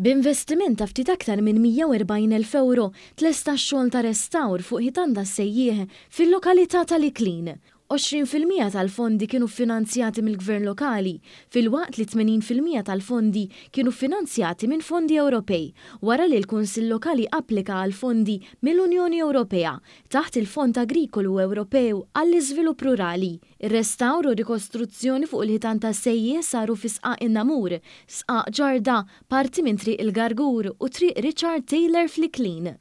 B'investiment ta' ftit aktar minn 140,000 euro tlesta x-xogħol ta' restawr fuq ħitan tas-sejjieħ fil-lokalità tal-Iklin. 20% tal-fondi kienu finanzjati mill-Gvern lokali, fil-waqt li 80% tal-fondi kienu finanzjati minn fondi Ewropej, wara li l-Kunsill Lokali applika għal fondi mill-Unjoni Ewropea taħt il-Fond Agrikolu Ewropew għall-Iżvilupp Rurali. Ir-restawr u rikostruzzjoni fuq il-ħitan tas-sejjieħ saru fi Sqaq in-Namur, Sqaq Ġarda, parti minn Triq il-Gargur u Triq Richard Taylor fl-Iklin.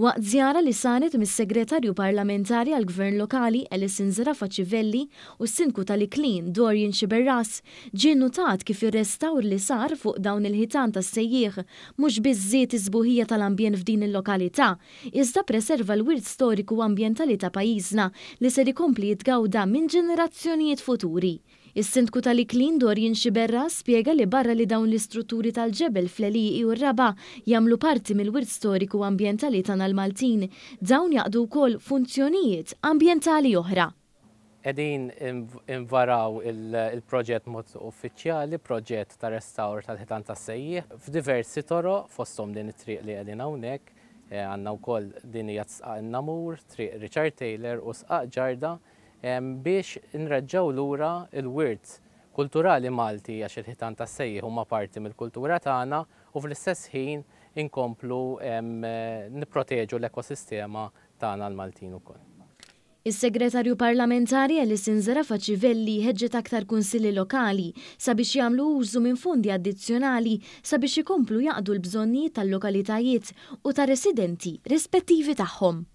Waqt żjara li saret mis-Segretarju Parlamentari għall-Gvern Lokali Alison Zarafa Civelli u s-Sindku tal-Iklin Dorian Xiberras ġie notat kif ir-restawr li sar fuq dawn il-ħitan tas-sejjieħ mhux biss żied iż-sbuħija tal-ambjent f'din il-lokalità, iżda preserva l-wirt storiku u ambjentali ta' pajjiżna li ser ikompli jitgawda minn ġenerazzjonijiet futuri. Is-Sindku tal-Iklin Dorian Xiberras spjega li barra li dawn l-istrutturi tal-ġebel fl-Għeliqi u r-Raba jagħmlu parti mill-wirt storiku u ambjentali tagħna l-Maltin, dawn jaqdu wkoll funzjonijiet ambjentali oħra. Qegħdin invaraw il-proġett mod uffiċjali, proġett ta' restawr tal-ħitan tas-sejjieħ f'diversi toroq fosthom din it-triq li qegħdin hawnhekk, għandna wkoll din hija Sqaq in-Namur, Triq Richard Taylor u Sqaq Ġarda biex nreġġaw lura il-wirt kulturali Malti għax il-ħitan tas-sejjieħ huma parti mill-kultura tagħna u fl-istess ħin inkomplu nipproteġu l-ekosistema tagħna l-Maltin ukoll. Is-Segretarju Parlamentari Alison Zarafa Civelli ħeġġet aktar kunsilli lokali sabiex jagħmlu użu minn fondi addizzjonali sabiex ikomplu jaqdu l-bżonnijiet tal-lokalitajiet u ta' residenti rispettivi tagħhom.